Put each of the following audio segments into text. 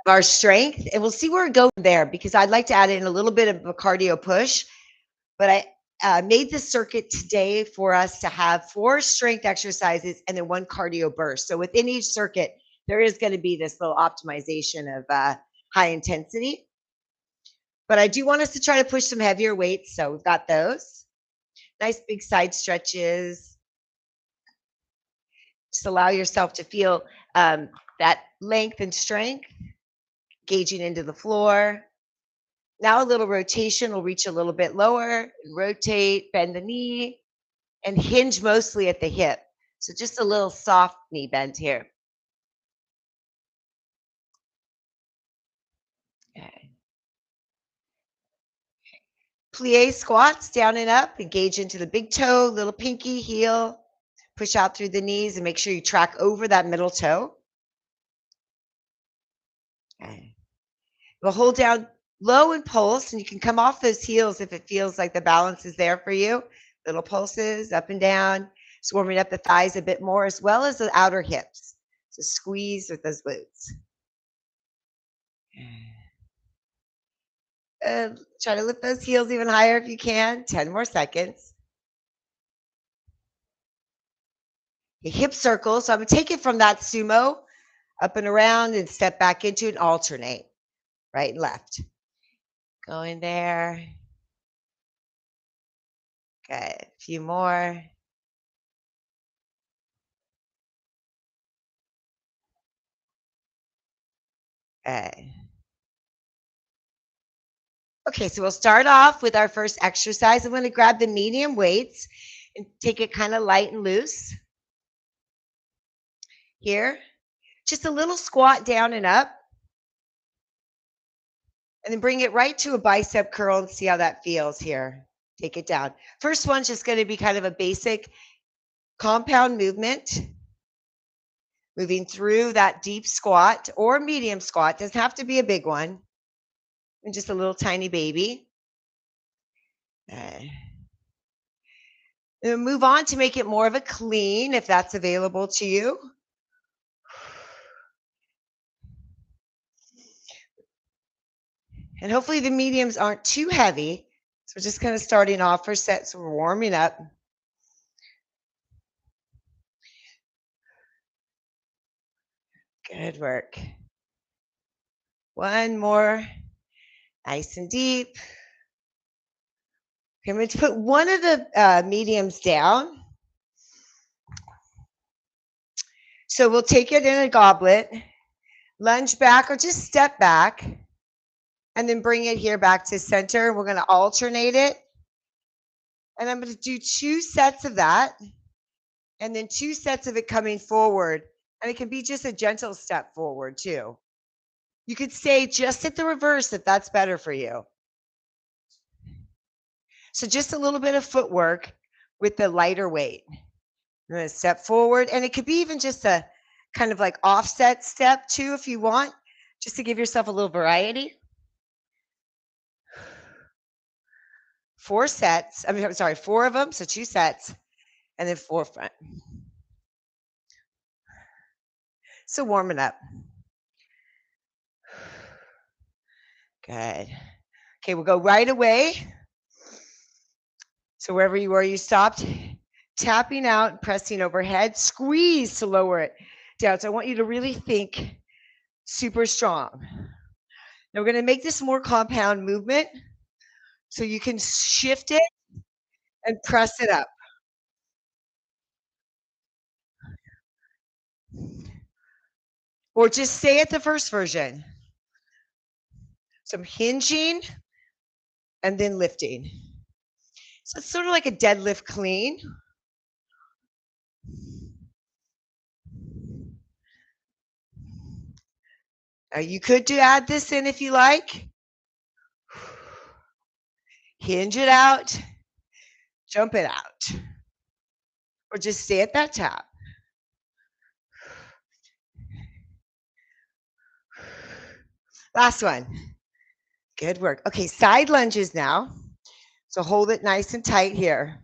our strength, and we'll see where it goes from there because I'd like to add in a little bit of a cardio push. But I made this circuit today for us to have 4 strength exercises and then 1 cardio burst. So within each circuit, there is going to be this little optimization of high intensity. But I do want us to try to push some heavier weights. So we've got those. Nice big side stretches. Just allow yourself to feel that length and strength, gauging into the floor. Now a little rotation will reach a little bit lower, rotate, bend the knee, and hinge mostly at the hip. So just a little soft knee bend here. Okay. Plie squats down and up, engage into the big toe, little pinky, heel, push out through the knees and make sure you track over that middle toe. Okay. We'll hold down low and pulse, and you can come off those heels if it feels like the balance is there for you. Little pulses up and down, just warming up the thighs a bit more as well as the outer hips. So squeeze with those glutes. Try to lift those heels even higher if you can. 10 more seconds. Okay, hip circles. So I'm going to take it from that sumo up and around and step back into and alternate. Right and left. Going there. Okay, a few more. Okay. Okay, so we'll start off with our first exercise. I'm going to grab the medium weights and take it kind of light and loose. Here, just a little squat down and up. And then bring it right to a bicep curl and see how that feels here. Take it down. First one's just going to be kind of a basic compound movement. Moving through that deep squat or medium squat. Doesn't have to be a big one. And just a little tiny baby. Okay. And move on to make it more of a clean if that's available to you. And hopefully the mediums aren't too heavy. So we're just kind of starting off for sets. So we're warming up. Good work. One more. Nice and deep. Okay, I'm going to put one of the mediums down. So we'll take it in a goblet, lunge back or just step back, and then bring it here back to center. We're going to alternate it. And I'm going to do 2 sets of that, and then 2 sets of it coming forward. And it can be just a gentle step forward too. You could stay just at the reverse if that's better for you. So just a little bit of footwork with the lighter weight. I'm going to step forward, and it could be even just a kind of like offset step too if you want, just to give yourself a little variety. 4 sets. I'm sorry, 4 of them, so 2 sets, and then 4 front. So warming up. Good. Okay, we'll go right away. So wherever you were, you stopped. Tapping out, pressing overhead, squeeze to lower it down. So I want you to really think super strong. Now we're going to make this more compound movement so you can shift it and press it up. Or just stay at the first version. So I'm hinging and then lifting. So it's sort of like a deadlift clean. You could add this in if you like. Hinge it out, jump it out, or just stay at that top. Last one. Good work. Okay, side lunges now. So hold it nice and tight here.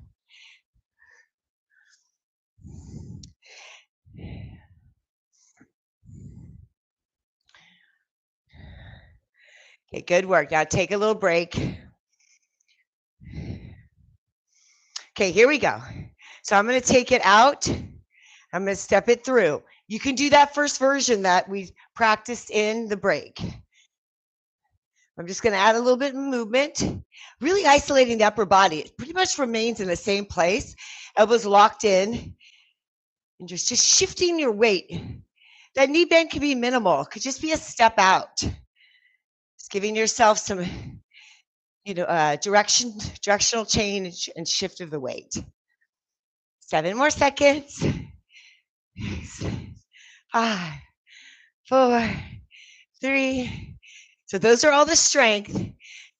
Okay, good work. Now take a little break. Okay, here we go. So I'm going to take it out. I'm going to step it through. You can do that first version that we practiced in the break. I'm just going to add a little bit of movement, really isolating the upper body. It pretty much remains in the same place. Elbows locked in, and just shifting your weight. That knee bend can be minimal. It could just be a step out. Just giving yourself some, directional change and shift of the weight. 7 more seconds. 6, 5, 4, 3. So those are all the strength.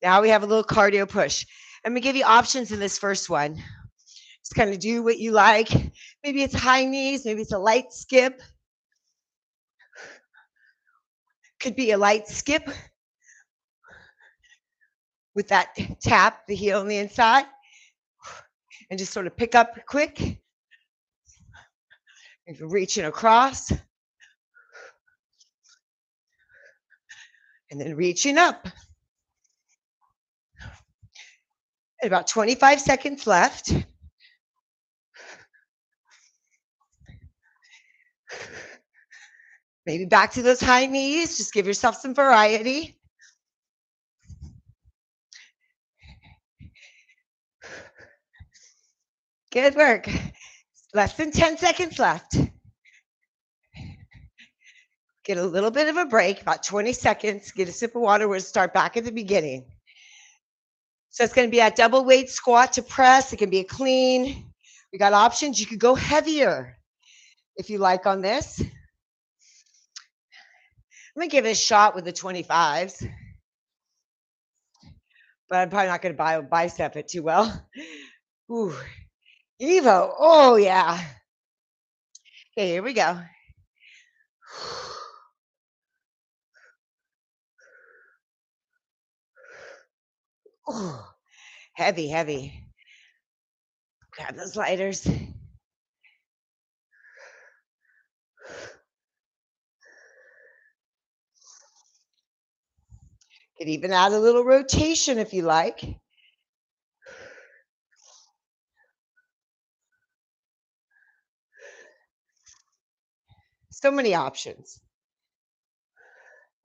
Now we have a little cardio push. I'm going to give you options in this first one. Just kind of do what you like. Maybe it's high knees, maybe it's a light skip. Could be a light skip with that tap, the heel on the inside, and just sort of pick up quick. If you're reaching across, and then reaching up. And about 25 seconds left. Maybe back to those high knees. Just give yourself some variety. Good work. Less than 10 seconds left. Get a little bit of a break, about 20 seconds. Get a sip of water. We'll start back at the beginning. So it's going to be a double weight squat to press. It can be a clean. We got options. You could go heavier if you like on this. I'm going to give it a shot with the 25s. But I'm probably not going to bicep it too well. Ooh. Evo. Oh, yeah. Okay, here we go. Ooh. Heavy, heavy. Grab those lighters. Could even add a little rotation if you like. So many options.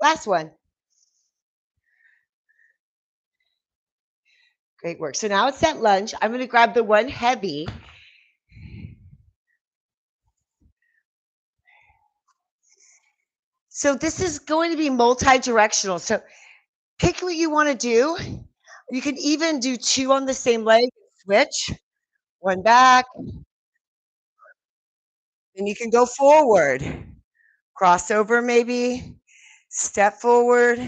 Last one. Great work. So now it's that lunge. I'm going to grab the one heavy. So this is going to be multi-directional. So pick what you want to do. You can even do 2 on the same leg, switch, one back. Then you can go forward, crossover maybe, step forward.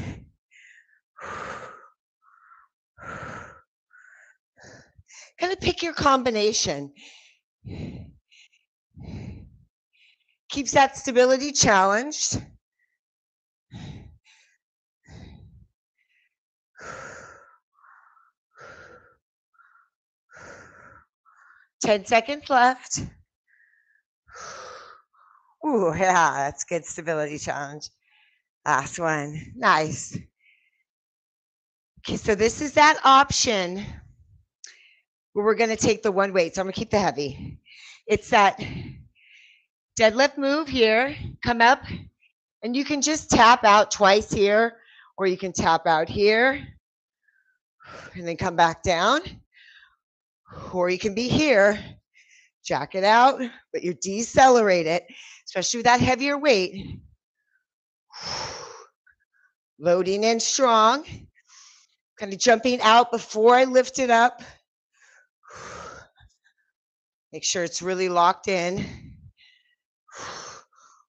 Kind of pick your combination. Keeps that stability challenged. Ten seconds left. Ooh, yeah, that's good stability challenge. Last one. Nice. Okay, so this is that option where we're going to take the one weight. So I'm going to keep the heavy. It's that deadlift move here. Come up, and you can just tap out twice here, or you can tap out here, and then come back down. Or you can be here, jack it out, but you decelerate it, especially with that heavier weight. Loading in strong. Kind of jumping out before I lift it up. Make sure it's really locked in.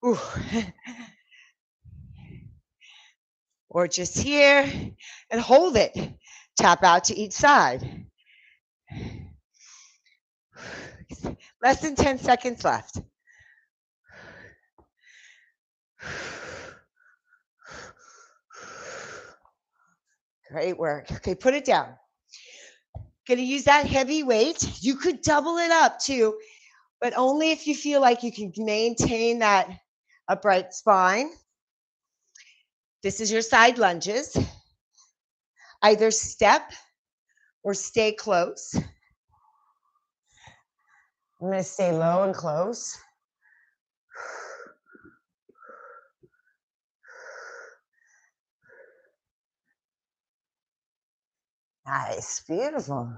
Ooh. Or just here and hold it. Tap out to each side. Less than 10 seconds left. Great work. Okay, put it down. Going to use that heavy weight. You could double it up too, but only if you feel like you can maintain that upright spine. This is your side lunges. Either step or stay close. I'm going to stay low and close. Nice, beautiful.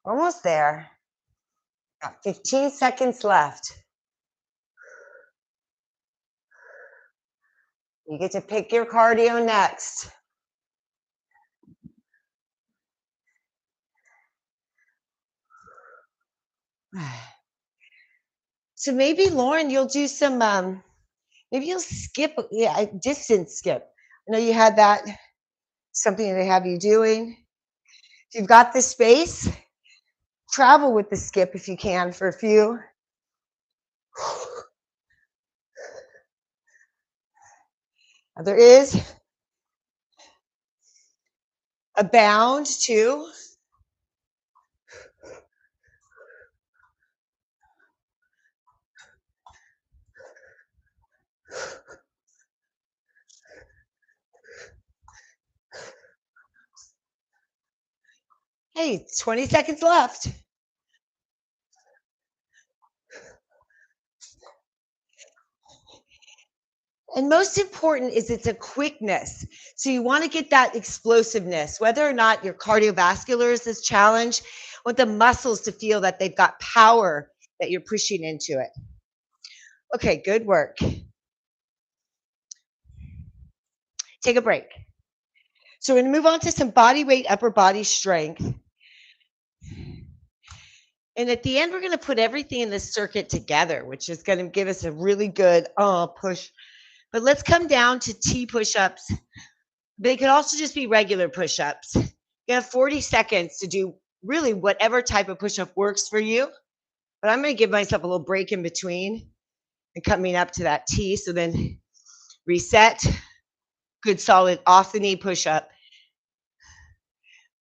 Almost there. Got 15 seconds left. You get to pick your cardio next. So maybe Lauren, you'll do some, maybe you'll skip, yeah, a distance skip. I know you had that, something they have you doing. If you've got the space, travel with the skip if you can for a few. There is a bound too. Hey, 20 seconds left. And most important is it's a quickness. So you want to get that explosiveness, whether or not your cardiovascular is this challenge, want the muscles to feel that they've got power that you're pushing into it. Okay, good work. Take a break. So we're going to move on to some body weight, upper body strength. And at the end, we're going to put everything in this circuit together, which is going to give us a really good push. But let's come down to T push-ups. They could also just be regular push-ups. You have 40 seconds to do really whatever type of push-up works for you. But I'm going to give myself a little break in between and coming up to that T. So then reset, good solid off the knee push-up,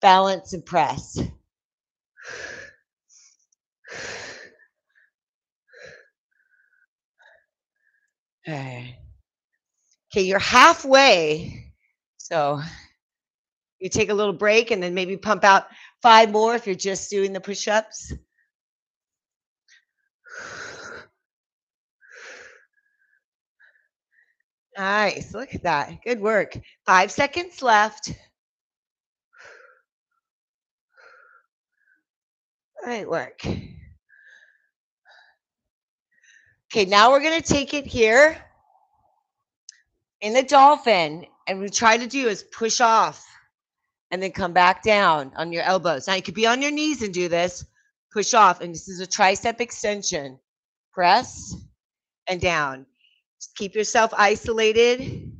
balance and press. Okay, you're halfway. So you take a little break and then maybe pump out 5 more if you're just doing the push-ups. Nice. Look at that. Good work. 5 seconds left. Great work. Okay, now we're going to take it here in the dolphin. And we try to do is push off and then come back down on your elbows. Now you could be on your knees and do this. Push off. And this is a tricep extension. Press and down. Just keep yourself isolated.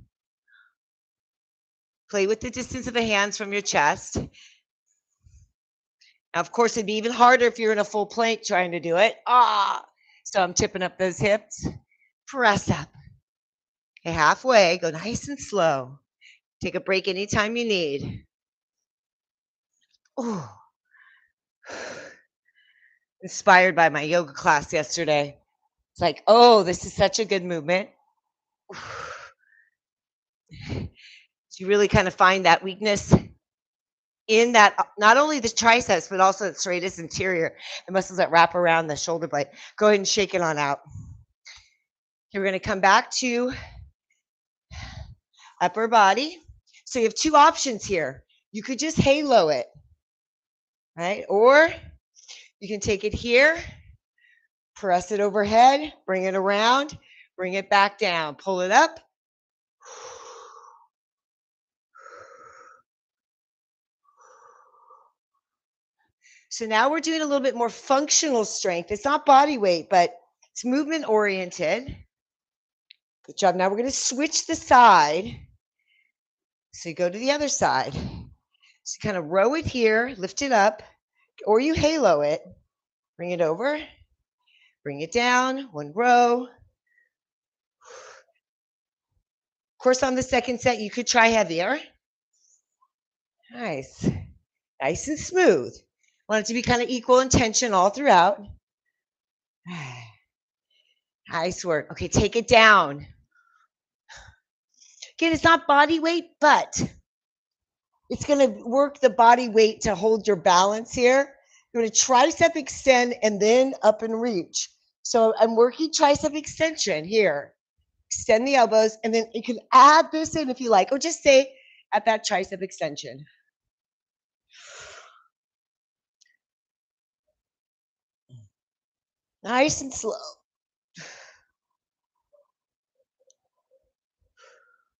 Play with the distance of the hands from your chest. Now, of course, it'd be even harder if you're in a full plank trying to do it. So I'm tipping up those hips. Press up. Okay, halfway. Go nice and slow. Take a break anytime you need. Ooh. Inspired by my yoga class yesterday. It's like, oh, this is such a good movement. You really kind of find that weakness in that, not only the triceps, but also the serratus anterior, the muscles that wrap around the shoulder blade. Go ahead and shake it on out. Okay, we're going to come back to upper body. So you have 2 options here. You could just halo it, right? Or you can take it here, press it overhead, bring it around, bring it back down, pull it up. So now we're doing a little bit more functional strength. It's not body weight, but it's movement oriented. Good job. Now we're going to switch the side. So you go to the other side. So kind of row it here, lift it up, or you halo it. Bring it over, bring it down, 1 row. Of course, on the second set, you could try heavier. Nice. Nice and smooth. Want it to be kind of equal in tension all throughout. Nice work. Okay, take it down. Again, it's not body weight, but it's going to work the body weight to hold your balance here. You're going to tricep extend and then up and reach. So I'm working tricep extension here. Extend the elbows, and then you can add this in if you like, or just stay at that tricep extension. Nice and slow.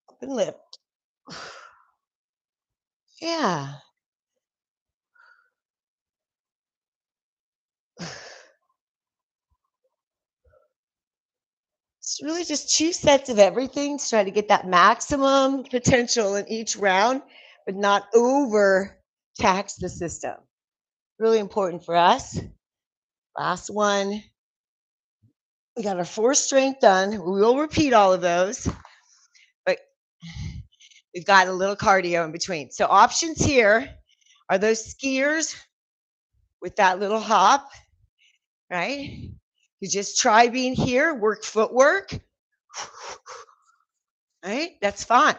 Up and lift. Yeah. It's really just 2 sets of everything to try to get that maximum potential in each round, but not over tax the system. Really important for us. Last one. We got our 4 strength done. We will repeat all of those, but we've got a little cardio in between. So options here are those skiers with that little hop, right? You just try being here, work footwork, right? That's fine.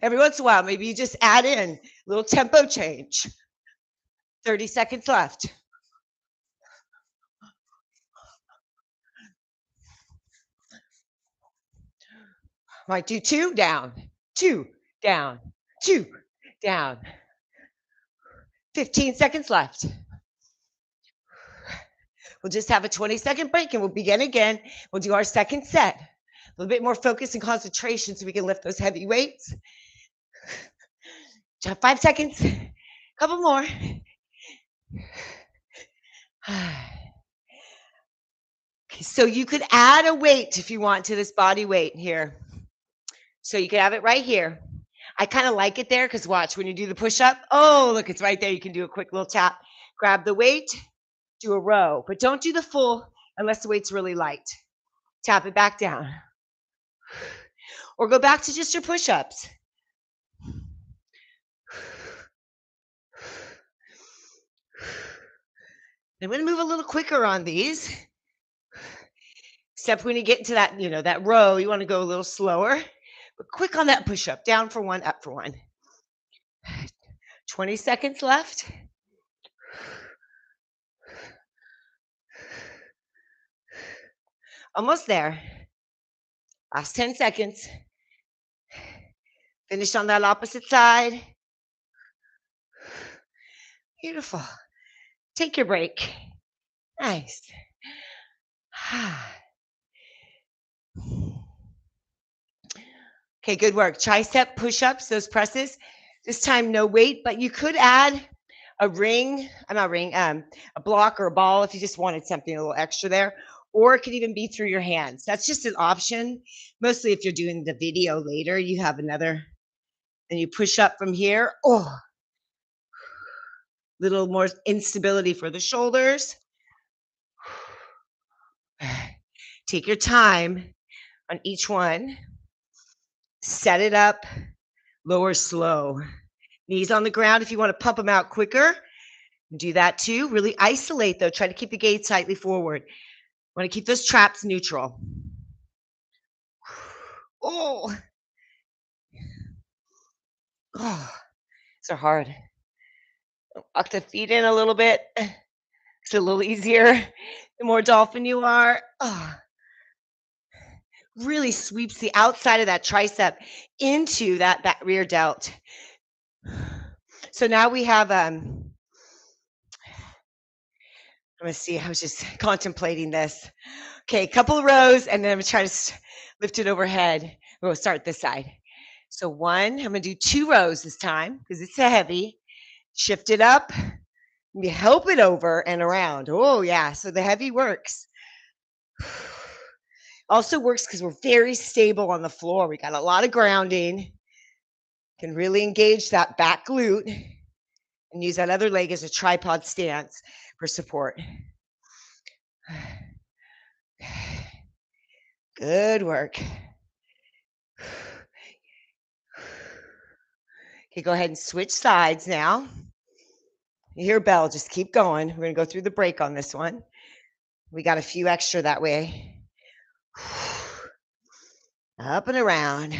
Every once in a while, maybe you just add in a little tempo change. 30 seconds left. Might do 2 down, 2 down, 2 down. 15 seconds left. We'll just have a 20-second break and we'll begin again. We'll do our second set. A little bit more focus and concentration so we can lift those heavy weights. 5 seconds. Couple more. Okay, so you could add a weight if you want to this body weight here. So you could have it right here. I kind of like it there because watch, when you do the push-up, oh, look, it's right there. You can do a quick little tap. Grab the weight, do a row, but don't do the full unless the weight's really light. Tap it back down. Or go back to just your push-ups. I'm going to move a little quicker on these. Except when you get into that, that row, you want to go a little slower. But quick on that push-up. Down for 1, up for 1. 20 seconds left. Almost there. Last 10 seconds. Finish on that opposite side. Beautiful. Take your break. Nice. Okay, good work. Tricep push-ups, those presses. This time, no weight, but you could add a block or a ball if you just wanted something a little extra there, or it could even be through your hands. That's just an option. Mostly if you're doing the video later, you have another, and you push up from here. Oh, little more instability for the shoulders. Take your time on each one. Set it up, lower slow. Knees on the ground if you want to pump them out quicker. Do that too. Really isolate though. Try to keep the gaze slightly forward. Want to keep those traps neutral. Oh, these are hard. Walk the feet in a little bit. It's a little easier. The more dolphin you are, really sweeps the outside of that tricep into that rear delt. So now we have I'm gonna see. I was just contemplating this. Okay, a couple of rows, and then I'm gonna try to lift it overhead. We'll start this side. So 1, I'm gonna do 2 rows this time because it's a heavy. Shift it up. You help it over and around. Oh yeah, so the heavy works. Also works because we're very stable on the floor. We got a lot of grounding. Can really engage that back glute and use that other leg as a tripod stance for support. Good work. Okay, go ahead and switch sides now. You hear bell, just keep going. We're going to go through the break on this one. We got a few extra that way. Up and around.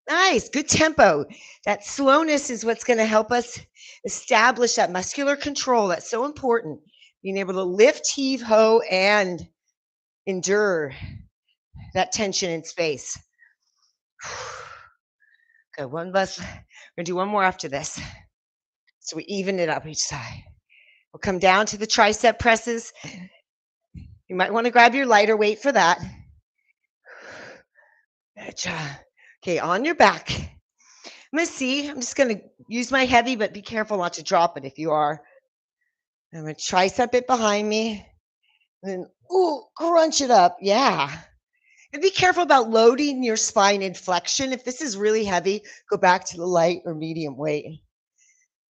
Nice, good tempo. That slowness is what's going to help us establish that muscular control. That's so important. Being able to lift, heave, hoe, and endure that tension in space. Good. One less. We're going to do one more after this. So we even it up each side. We'll come down to the tricep presses. You might want to grab your lighter weight for that. Good job. Okay, on your back. I'm going to see. I'm just going to use my heavy, but be careful not to drop it if you are. I'm going to tricep it behind me. And then, ooh, crunch it up. Yeah. And be careful about loading your spine in flexion. If this is really heavy, go back to the light or medium weight.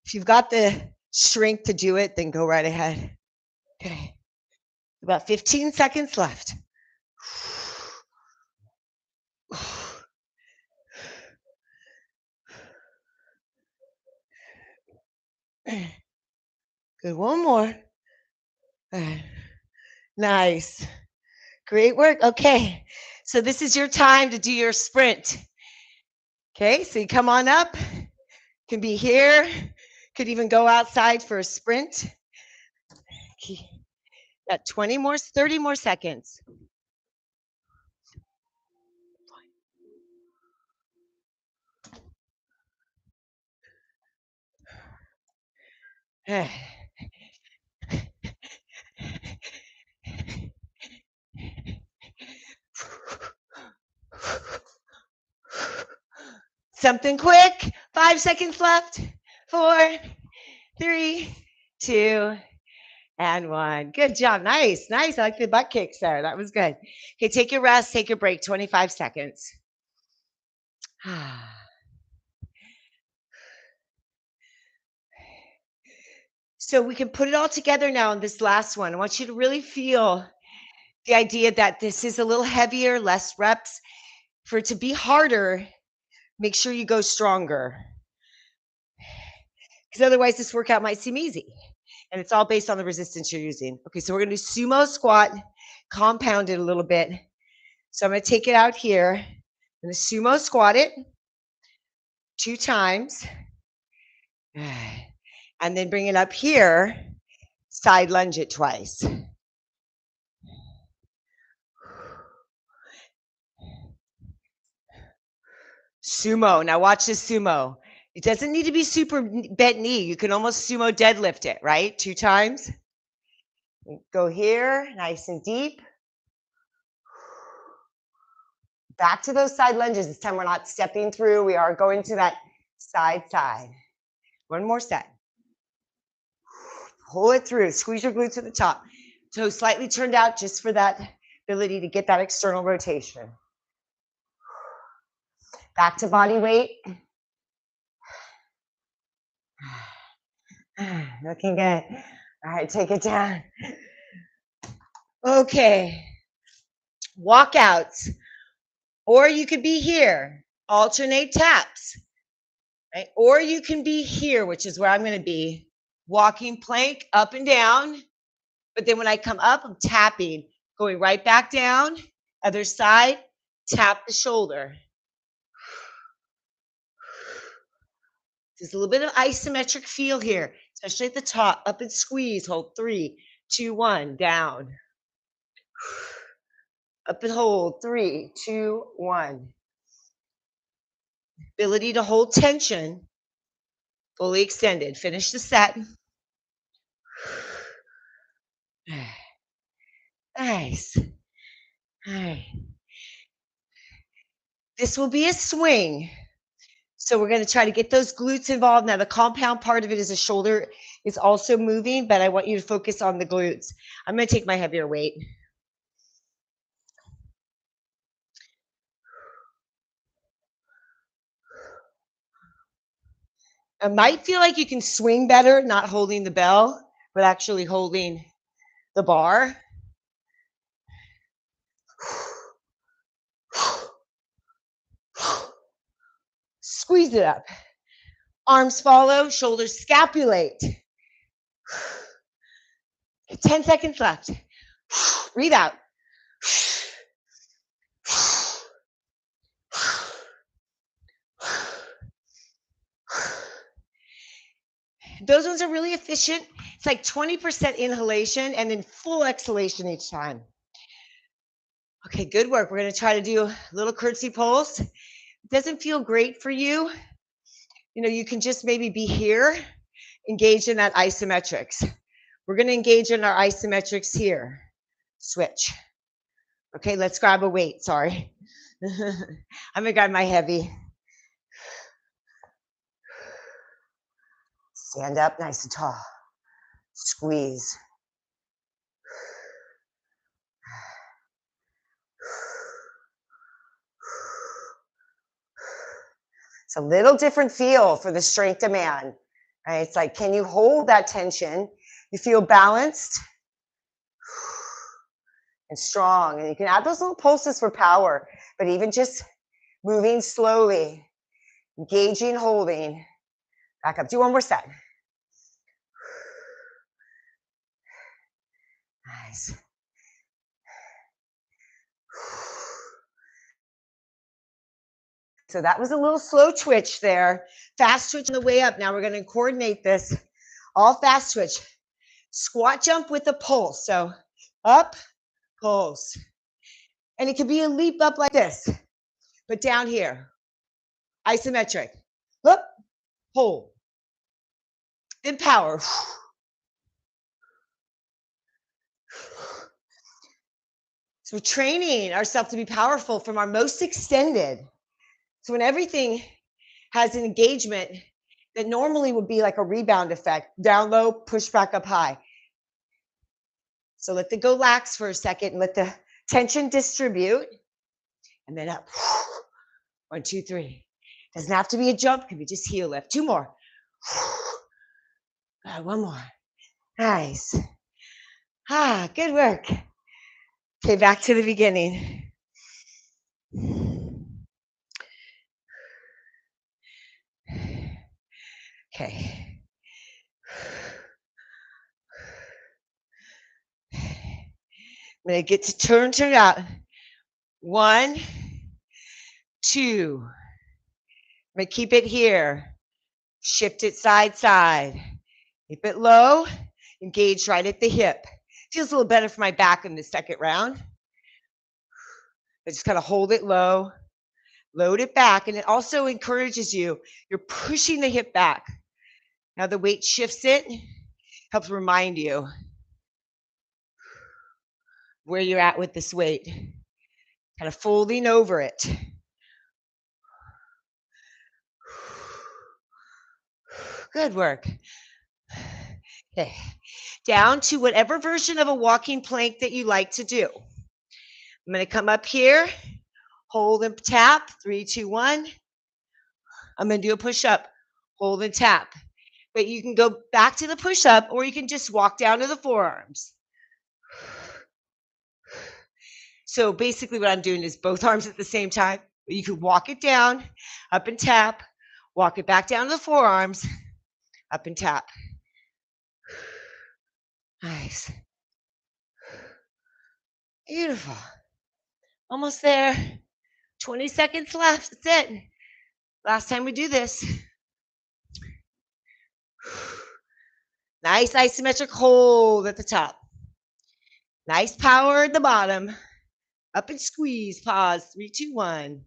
If you've got the strength to do it, then go right ahead. Okay. About 15 seconds left. Good. One more. Nice. Great work. Okay. So this is your time to do your sprint. Okay. So you come on up. Can be here. Could even go outside for a sprint. Got 20 more, 30 more seconds. Something quick. 5 seconds left. 4, 3, 2, and 1. Good job. Nice. Nice. I like the butt kicks there. That was good. Okay, take your rest. Take your break. 25 seconds. So we can put it all together now in this last one. I want you to really feel the idea that this is a little heavier, less reps. For it to be harder, make sure you go stronger. Because otherwise this workout might seem easy. And it's all based on the resistance you're using. Okay, so we're going to do sumo squat, compound it a little bit. So I'm going to take it out here. I'm going to sumo squat it 2 times. And then bring it up here, side lunge it twice. Sumo. Now watch this sumo. It doesn't need to be super bent knee. You can almost sumo deadlift it, right? 2 times. Go here, nice and deep. Back to those side lunges. This time we're not stepping through. We are going to that side. One more set. Pull it through. Squeeze your glutes to the top. Toes slightly turned out just for that ability to get that external rotation. Back to body weight. Looking good. All right, take it down. Okay. Walkouts. Or you could be here. Alternate taps. Right? Or you can be here, which is where I'm going to be. Walking plank up and down. But then when I come up, I'm tapping. Going right back down. Other side. Tap the shoulder. There's a little bit of isometric feel here, especially at the top. Up and squeeze. Hold 3, 2, 1. Down. Up and hold. 3, 2, 1. Ability to hold tension. Fully extended. Finish the set. Nice. All right. This will be a swing. So we're going to try to get those glutes involved. Now the compound part of it is the shoulder is also moving, but I want you to focus on the glutes. I'm going to take my heavier weight. It might feel like you can swing better, not holding the bell, but actually holding the bar. Squeeze it up. Arms follow, shoulders scapulate. 10 seconds left. Breathe out. Those ones are really efficient. It's like 20% inhalation and then full exhalation each time. Okay, good work. We're going to try to do a little curtsy pulse. It doesn't feel great for you. You know, you can just maybe be here, engage in that isometrics. We're going to engage in our isometrics here. Switch. Okay, let's grab a weight. Sorry. I'm going to grab my heavy. Stand up nice and tall. Squeeze. It's a little different feel for the strength demand. Right? It's like, can you hold that tension? You feel balanced and strong. And you can add those little pulses for power, but even just moving slowly, engaging, holding. Back up. Do one more set. Nice. So that was a little slow twitch there. Fast twitch on the way up. Now we're going to coordinate this. All fast twitch. Squat jump with a pulse. So up, pulse. And it could be a leap up like this, but down here. Isometric. Up, hold. Then power. So we're training ourselves to be powerful from our most extended. So when everything has an engagement that normally would be like a rebound effect, down low, push back up high. So let the go lax for a second and let the tension distribute. And then up. 1, 2, 3. Doesn't have to be a jump, can be just heel lift. 2 more. One more. Nice. Good work. Okay, back to the beginning. Okay. I'm going to get to turn out. 1, 2. I'm going to keep it here. Shift it side, side. Keep it low. Engage right at the hip. Feels a little better for my back in the second round. But just kind of hold it low. Load it back. And it also encourages you. You're pushing the hip back. Now the weight shifts it. Helps remind you where you're at with this weight. Kind of folding over it. Good work. Okay. Down to whatever version of a walking plank that you like to do. I'm going to come up here, hold and tap. 3, 2, 1. I'm going to do a push-up, hold and tap. But you can go back to the push-up, or you can just walk down to the forearms. So basically what I'm doing is both arms at the same time. You could walk it down, up and tap, walk it back down to the forearms, up and tap. Nice. Beautiful. Almost there. 20 seconds left. That's it. Last time we do this. Nice isometric hold at the top. Nice power at the bottom. Up and squeeze. Pause. 3, 2, 1.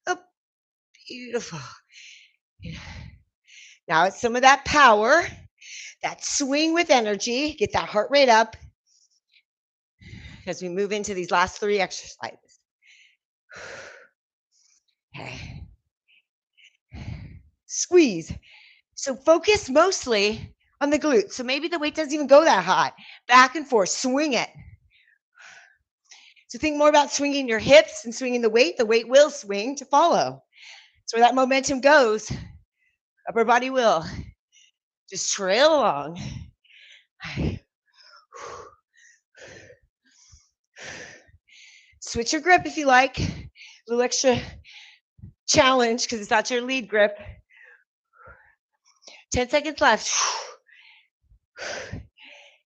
Up. Beautiful. Now it's some of that power, that swing with energy. Get that heart rate up as we move into these last 3 exercises. Okay. Squeeze. So focus mostly on the glutes. So maybe the weight doesn't even go that high. Back and forth. Swing it. So think more about swinging your hips and swinging the weight. The weight will swing to follow. So where that momentum goes, upper body will just trail along. Switch your grip if you like. A little extra challenge because it's not your lead grip. 10 seconds left.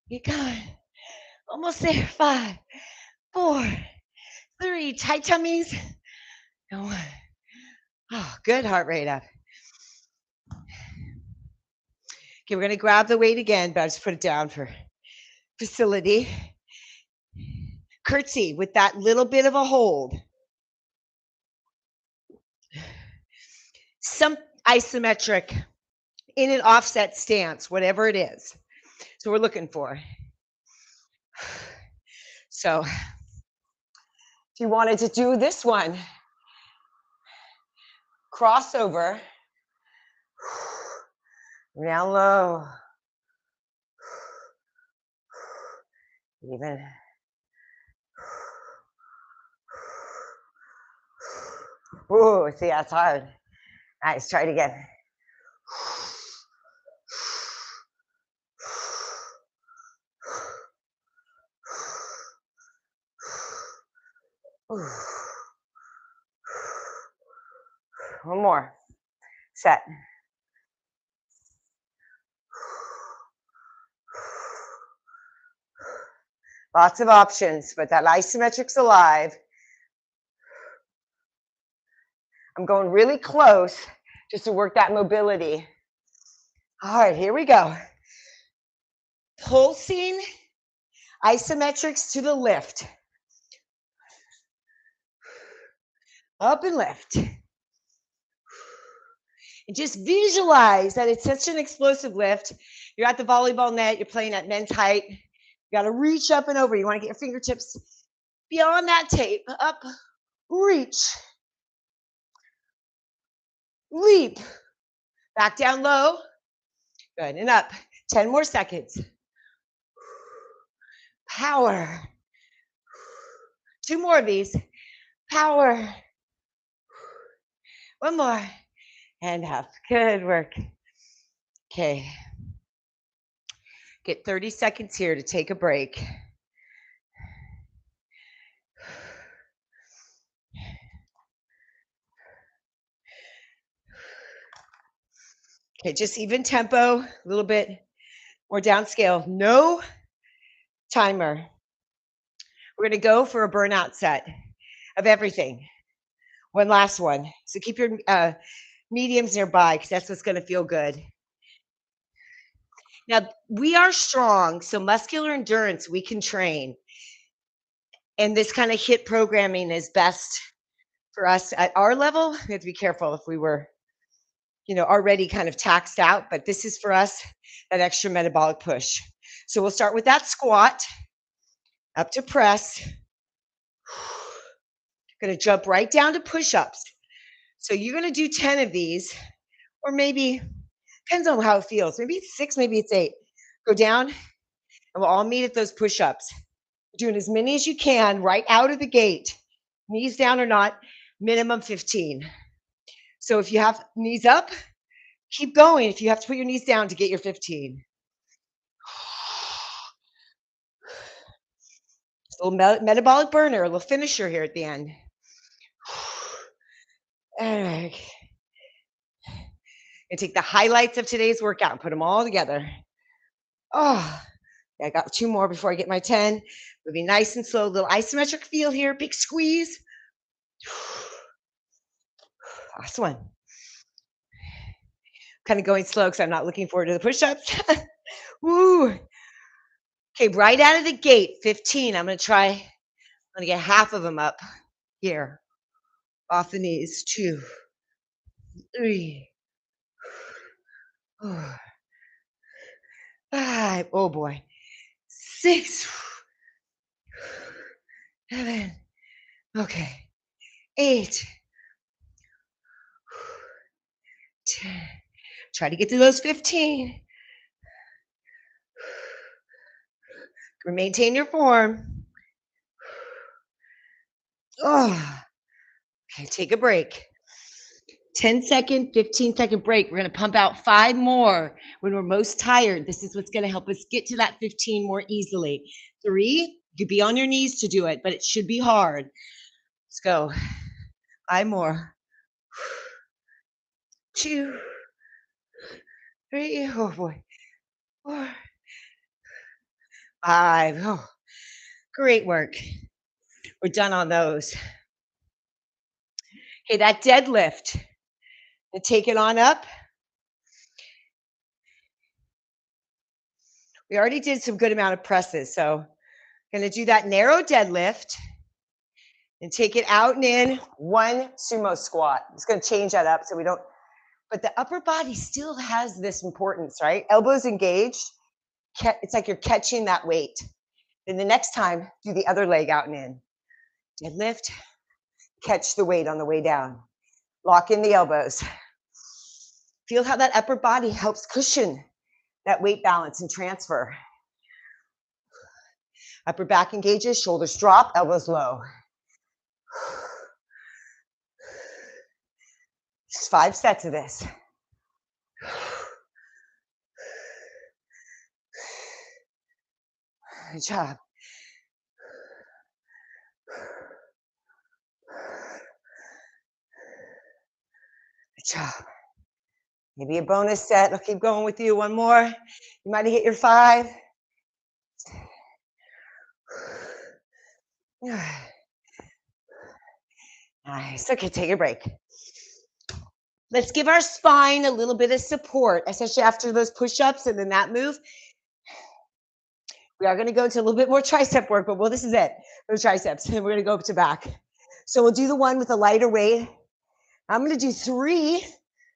You're going. Almost there. 5, 4, 3. Tight tummies. And 1. Oh, good heart rate up. Okay, we're going to grab the weight again, but I'll just put it down for facility. Curtsy with that little bit of a hold. Some isometric in an offset stance, whatever it is. So we're looking for. So if you wanted to do this one, crossover, down low, even. Ooh, see, that's hard. Nice, try it again. One more. Set. Lots of options, but that isometric's alive. I'm going really close just to work that mobility. All right, here we go. Pulsing isometrics to the lift. Up and lift. And just visualize that it's such an explosive lift. You're at the volleyball net, you're playing at men's height. You got to reach up and over. You want to get your fingertips beyond that tape. Up, reach, leap, back down low. Good, and up. 10 more seconds. Power. 2 more of these. Power. 1 more. And up. Good work. Okay. Get 30 seconds here to take a break. Okay, just even tempo, a little bit more downscale. No timer. We're going to go for a burnout set of everything. One last one. So keep your mediums nearby because that's what's going to feel good. Now, we are strong, so muscular endurance we can train. And this kind of HIIT programming is best for us at our level. We have to be careful if we were, already kind of taxed out, but this is for us, that extra metabolic push. So we'll start with that squat, up to press. Going to jump right down to push-ups. So you're going to do 10 of these, or maybe, depends on how it feels. Maybe it's 6, maybe it's 8. Go down, and we'll all meet at those push-ups. Doing as many as you can right out of the gate. Knees down or not, minimum 15. So if you have knees up, keep going. If you have to put your knees down to get your 15. It's a little metabolic burner, a little finisher here at the end. All right. And take the highlights of today's workout and put them all together. Oh, I got 2 more before I get my 10. Moving nice and slow, little isometric feel here, big squeeze. Last one. Kind of going slow because I'm not looking forward to the push-ups. Woo. Okay, right out of the gate, 15. I'm going to get half of them up here. Off the knees. 2, 3, 4, 5. Oh boy. 6. 7. Okay. 8. 10. Try to get to those 15. Maintain your form. Oh. Okay, take a break. 10-second, 15-second break. We're going to pump out 5 more when we're most tired. This is what's going to help us get to that 15 more easily. 3, you could be on your knees to do it, but it should be hard. Let's go. 5 more. 2, 3, oh boy, 4, 5. Oh, great work. We're done on those. Okay, that deadlift. And take it on up. We already did some good amount of presses, so gonna do that narrow deadlift and take it out and in. One sumo squat. It's gonna change that up so we don't, but the upper body still has this importance, right? Elbows engaged. It's like you're catching that weight. Then the next time, do the other leg out and in. Deadlift, catch the weight on the way down. Lock in the elbows. Feel how that upper body helps cushion that weight balance and transfer. Upper back engages, shoulders drop, elbows low. Just 5 sets of this. Good job. Good job. Maybe a bonus set. I'll keep going with you. One more. You might have hit your 5. Nice. Okay, take a break. Let's give our spine a little bit of support, especially after those push-ups and then that move. We are going to go to a little bit more tricep work, but this is it. Those triceps, and we're going to go up to back. So we'll do the one with a lighter weight. I'm going to do 3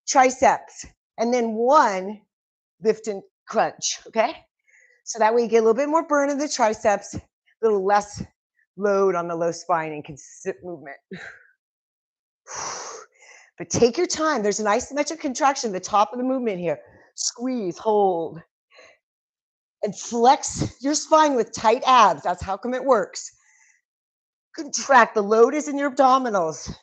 triceps and then 1 lift and crunch, okay? So that way you get a little bit more burn in the triceps, a little less load on the low spine and consistent movement. But take your time. There's an isometric contraction at the top of the movement here. Squeeze, hold, and flex your spine with tight abs. That's how come it works. Contract. The load is in your abdominals.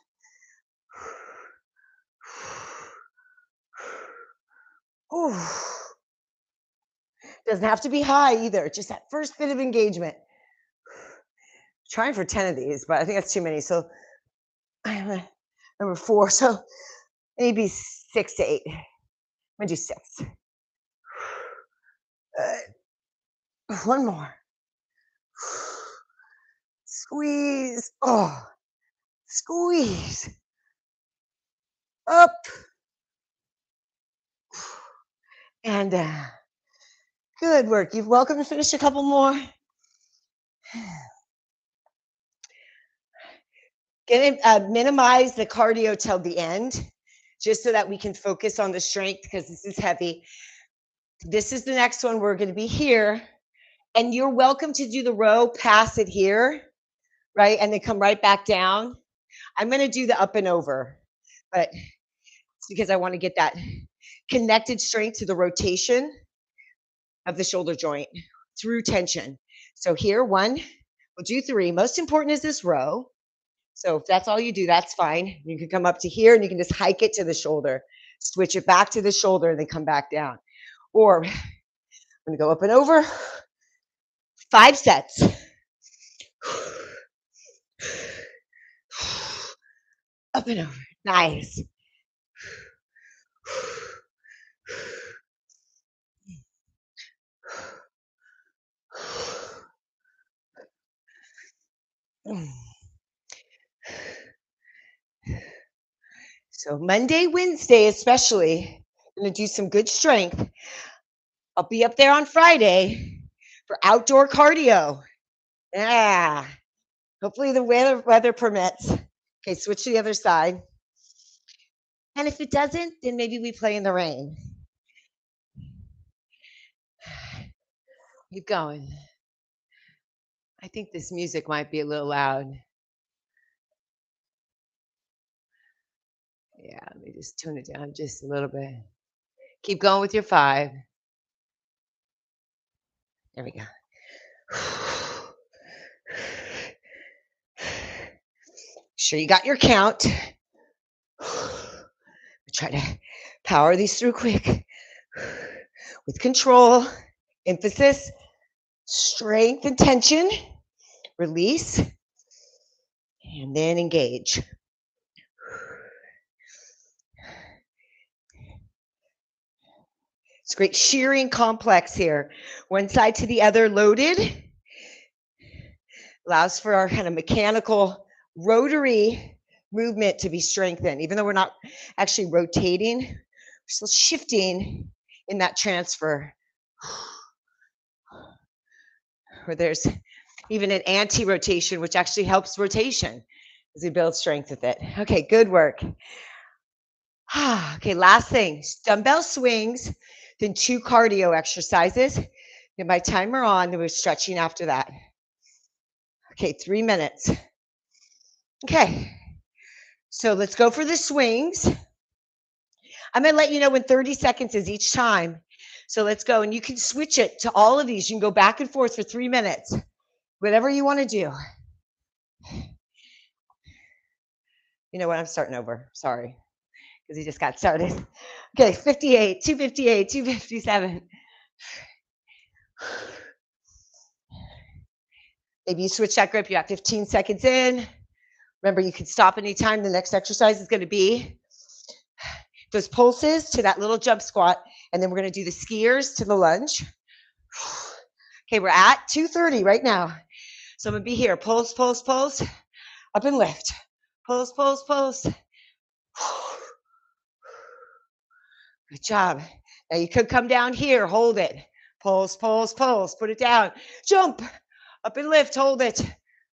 Doesn't have to be high either. Just that first bit of engagement. Trying for 10 of these, but I think that's too many. So number 4. So maybe 6 to 8. I'm gonna do 6. One more. Squeeze. Oh, squeeze. Up. And good work. You're welcome to finish a couple more. Minimize the cardio till the end, just so that we can focus on the strength because this is heavy. This is the next one. We're going to be here. And you're welcome to do the row, pass it here, right? And then come right back down. I'm going to do the up and over, but it's because I want to get that connected strength to the rotation of the shoulder joint through tension. So here, 1, we'll do 3. Most important is this row. So if that's all you do, that's fine. You can come up to here and you can just hike it to the shoulder, switch it back to the shoulder and then come back down. Or I'm going to go up and over. 5 sets. Up and over. Nice. So Monday, Wednesday, especially, I'm going to do some good strength. I'll be up there on Friday for outdoor cardio. Yeah. Hopefully the weather permits. Okay, switch to the other side. And if it doesn't, then maybe we play in the rain. Keep going. I think this music might be a little loud. Yeah, let me just tune it down just a little bit. Keep going with your 5. There we go. Sure you got your count. Try to power these through quick with control, emphasis, strength and tension, release, and then engage. It's a great shearing complex here. One side to the other loaded. Allows for our kind of mechanical rotary movement to be strengthened. Even though we're not actually rotating, we're still shifting in that transfer. Where there's even an anti-rotation, which actually helps rotation as we build strength with it. Okay, good work. Okay, last thing, dumbbell swings, then 2 cardio exercises. Get my timer on, then we're stretching after that. Okay, 3 minutes. Okay, so let's go for the swings. I'm gonna let you know when 30 seconds is each time. So let's go, and you can switch it to all of these. You can go back and forth for 3 minutes, whatever you wanna do. You know what, I'm starting over, sorry, because he just got started. Okay, 58, 258, 257. Maybe you switch that grip, you got 15 seconds in. Remember, you can stop anytime the next exercise is gonna be. Those pulses to that little jump squat, and then we're gonna do the skiers to the lunge. Okay, we're at 230 right now. So I'm gonna be here, pulse, pulse, pulse, up and lift. Pulse, pulse, pulse. Good job. Now you could come down here, hold it. Pulse, pulse, pulse, put it down. Jump, up and lift, hold it.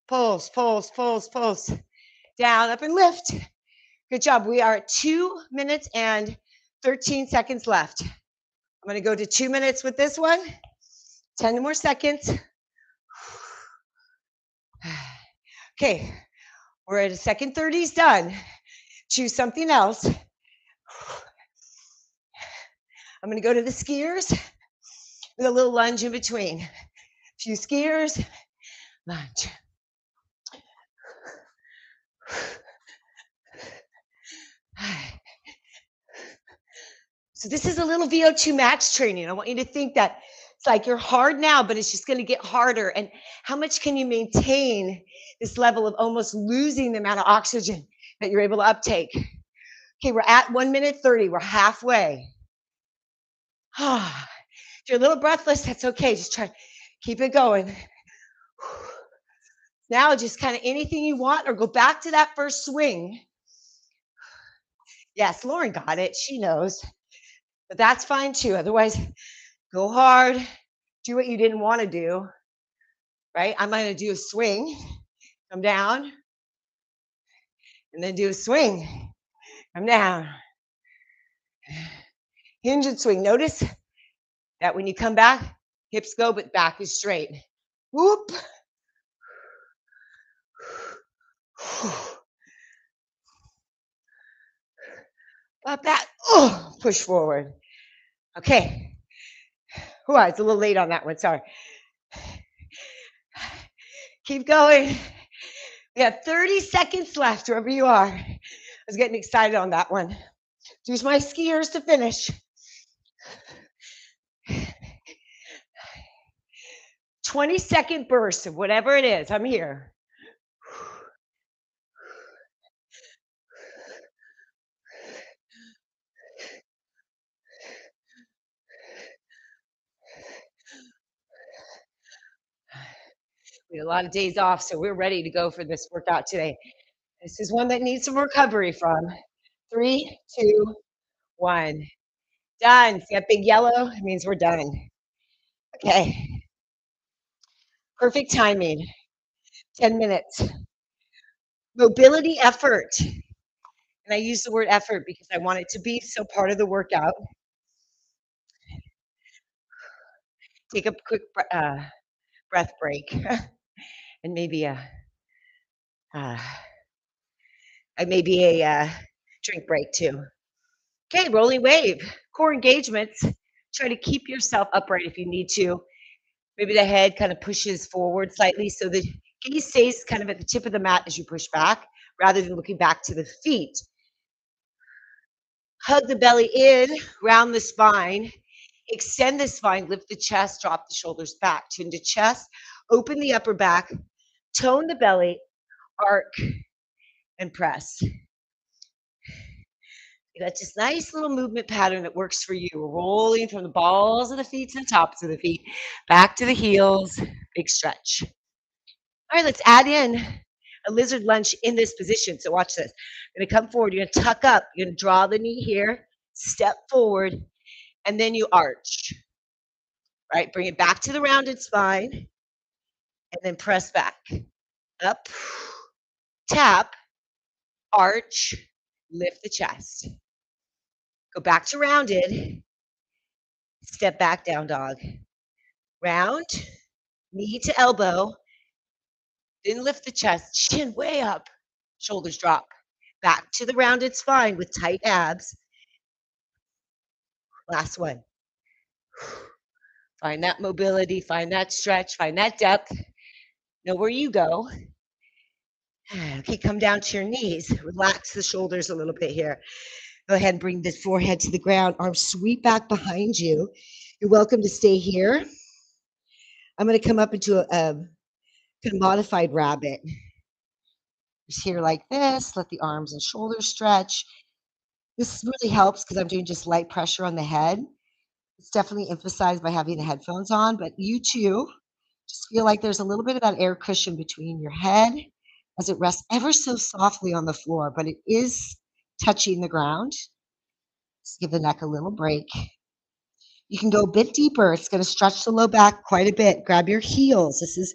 Pulse, pulse, pulse, pulse. Down, up and lift. Good job. We are at 2 minutes and 13 seconds left. I'm gonna go to 2 minutes with this one. 10 more seconds. Okay, we're at a second 30 is done. Choose something else. I'm gonna go to the skiers with a little lunge in between. A few skiers, lunge. So this is a little VO2 max training. I want you to think that it's like you're hard now, but it's just going to get harder. And how much can you maintain this level of almost losing the amount of oxygen that you're able to uptake? Okay, we're at 1 minute 30. We're halfway. If you're a little breathless, that's okay. Just try to keep it going. Now, just kind of anything you want, or go back to that first swing. Yes, Lauren got it. She knows. But that's fine too. Otherwise, go hard, do what you didn't want to do, right? I'm going to do a swing, come down, and then do a swing, come down. Hinge and swing. Notice that when you come back, hips go, but back is straight. Whoop. Up that. Oh, push forward. Okay. Oh, it's a little late on that one. Sorry. Keep going. We have 30 seconds left, wherever you are. I was getting excited on that one. Use my skiers to finish. 20-second bursts of whatever it is. I'm here. We had a lot of days off, so we're ready to go for this workout today. This is one that needs some recovery from. 3, 2, 1. Done. See that big yellow? It means we're done. Okay. Perfect timing. 10 minutes. Mobility effort. And I use the word effort because I want it to be so part of the workout. Take a quick breath break and maybe uh, a drink break too. Okay, rolling wave. Core engagements. Try to keep yourself upright if you need to. Maybe the head kind of pushes forward slightly so the gaze stays kind of at the tip of the mat as you push back rather than looking back to the feet. Hug the belly in, round the spine, extend the spine, lift the chest, drop the shoulders back, chin to chest, open the upper back, tone the belly, arc, and press. You got this nice little movement pattern that works for you. We're rolling from the balls of the feet to the tops of the feet, back to the heels, big stretch. All right, let's add in a lizard lunge in this position. So watch this. You're gonna come forward, you're gonna tuck up, you're gonna draw the knee here, step forward, and then you arch. Right? Bring it back to the rounded spine, and then press back. Up, tap, arch, lift the chest. Go back to rounded, step back, down dog. Round, knee to elbow, then lift the chest, chin way up, shoulders drop. Back to the rounded spine with tight abs. Last one. Find that mobility, find that stretch, find that depth. Know where you go. Okay, come down to your knees. Relax the shoulders a little bit here. Go ahead and bring the forehead to the ground. Arms sweep back behind you. You're welcome to stay here. I'm going to come up into a kind of modified rabbit. Just here like this. Let the arms and shoulders stretch. This really helps because I'm doing just light pressure on the head. It's definitely emphasized by having the headphones on, but you too just feel like there's a little bit of that air cushion between your head as it rests ever so softly on the floor, but it is touching the ground. Just give the neck a little break. You can go a bit deeper. It's going to stretch the low back quite a bit. Grab your heels. This is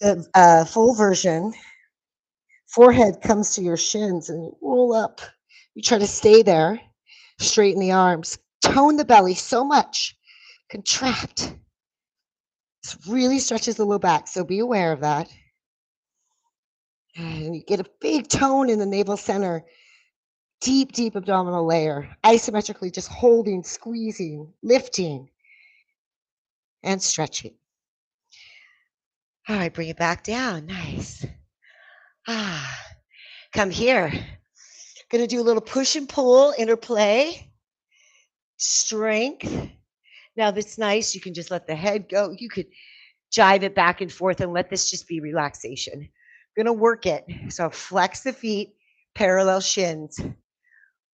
the full version. Forehead comes to your shins and you roll up. You try to stay there. Straighten the arms. Tone the belly so much. Contract. This really stretches the low back, so be aware of that. And you get a big tone in the navel center. Deep, deep abdominal layer. Isometrically just holding, squeezing, lifting, and stretching. All right, bring it back down. Nice. Come here. Going to do a little push and pull, interplay, strength. Now that's nice. You can just let the head go. You could jive it back and forth and let this just be relaxation. Going to work it. So flex the feet, parallel shins.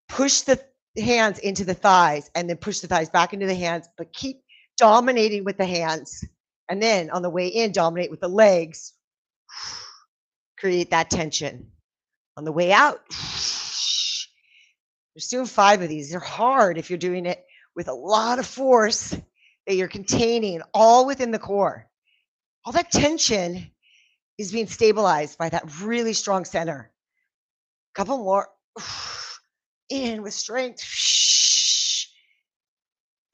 Push the hands into the thighs and then push the thighs back into the hands, but keep dominating with the hands. And then on the way in, dominate with the legs. Create that tension. On the way out, there's doing 5 of these. They're hard if you're doing it with a lot of force that you're containing all within the core. All that tension is being stabilized by that really strong center. Couple more. In with strength.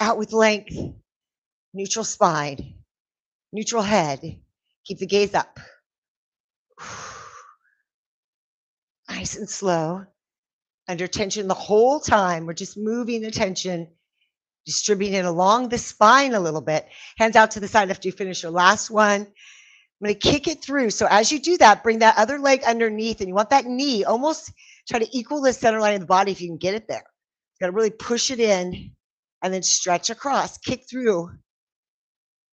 Out with length. Neutral spine. Neutral head. Keep the gaze up. Nice and slow. Under tension the whole time. We're just moving the tension, distributing it along the spine a little bit. Hands out to the side after you finish your last one. I'm going to kick it through. So as you do that, bring that other leg underneath, and you want that knee almost try to equal the center line of the body if you can get it there. You got to really push it in and then stretch across, kick through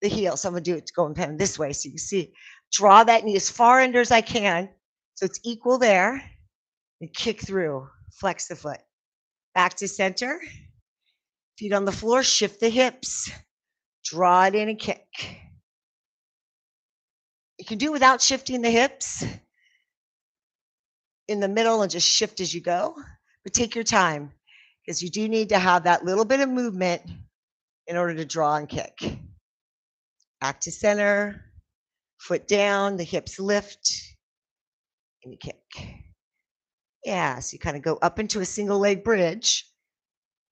the heel. So I'm going to do it going pen this way so you can see. Draw that knee as far under as I can so it's equal there, and kick through. Flex the foot. Back to center. Feet on the floor. Shift the hips. Draw it in and kick. You can do without shifting the hips in the middle and just shift as you go. But take your time because you do need to have that little bit of movement in order to draw and kick. Back to center. Foot down. The hips lift. And you kick. Yeah, so you kind of go up into a single leg bridge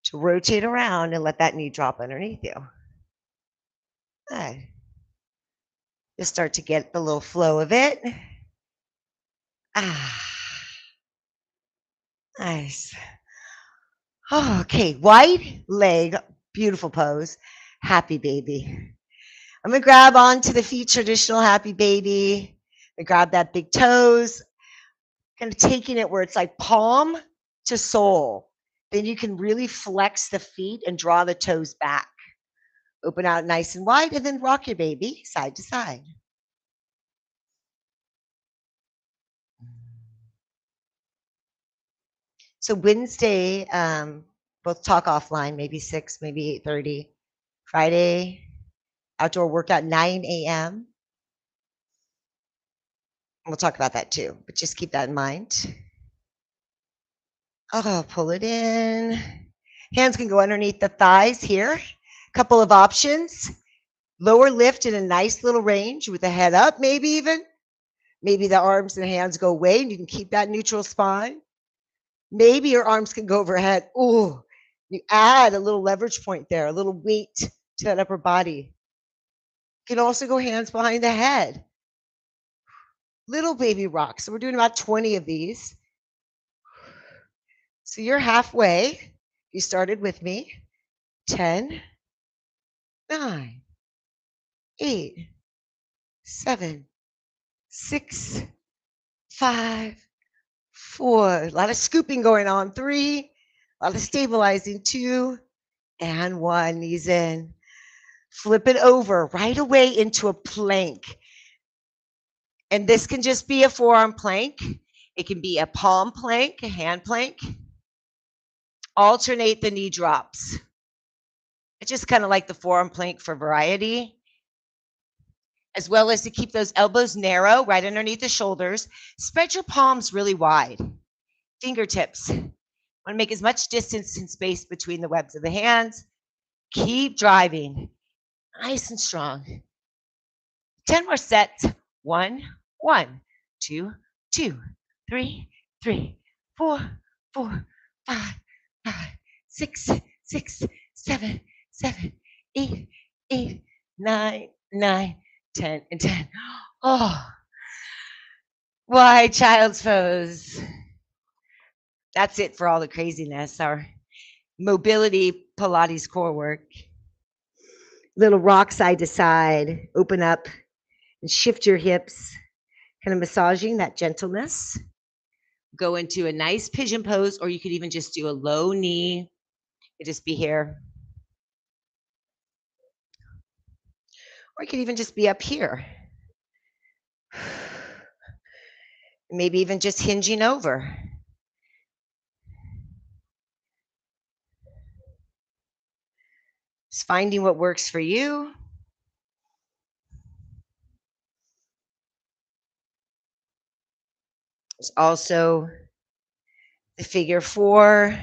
to rotate around and let that knee drop underneath you. Good. You'll start to get the little flow of it. Nice. Oh, okay, wide leg, beautiful pose. Happy baby. I'm going to grab onto the feet, traditional happy baby. I grab that big toes. Kind of taking it where it's like palm to sole. Then you can really flex the feet and draw the toes back. Open out nice and wide and then rock your baby side to side. So Wednesday, we'll talk offline, maybe 6, maybe 8:30. Friday, outdoor workout 9 a.m. We'll talk about that too, but just keep that in mind. Oh, pull it in. Hands can go underneath the thighs here. Couple of options. Lower lift in a nice little range with the head up, maybe even. Maybe the arms and hands go away and you can keep that neutral spine. Maybe your arms can go overhead. Ooh, you add a little leverage point there, a little weight to that upper body. You can also go hands behind the head. Little baby rocks. So we're doing about 20 of these. So you're halfway. You started with me. 10, 9, 8, 7, 6, 5, 4. A lot of scooping going on. 3, a lot of stabilizing. 2, and 1. Knees in. Flip it over right away into a plank. And this can just be a forearm plank. It can be a palm plank, a hand plank. Alternate the knee drops. It's just kind of like the forearm plank for variety, as well as to keep those elbows narrow right underneath the shoulders. Spread your palms really wide. Fingertips. Want to make as much distance and space between the webs of the hands. Keep driving. Nice and strong. 10 more sets. 1, 1, 2, 2, 3, 3, 4, 4, 5, 5, 6, 6, 7, 7, 8, 8, 9, 9, 10, and 10. Oh, why child's pose? That's it for all the craziness. Our mobility Pilates core work. Little rock side to side. Open up and shift your hips. Kind of massaging that gentleness. Go into a nice pigeon pose, or you could even just do a low knee. It just be here. Or you could even just be up here. Maybe even just hinging over. Just finding what works for you. There's also the figure 4.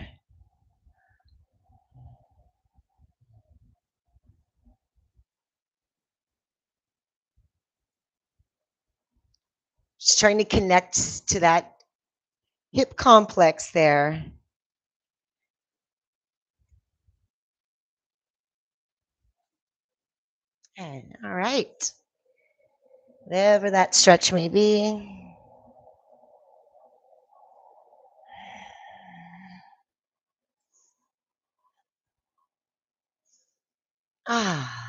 Just trying to connect to that hip complex there. And all right. Whatever that stretch may be. Ah.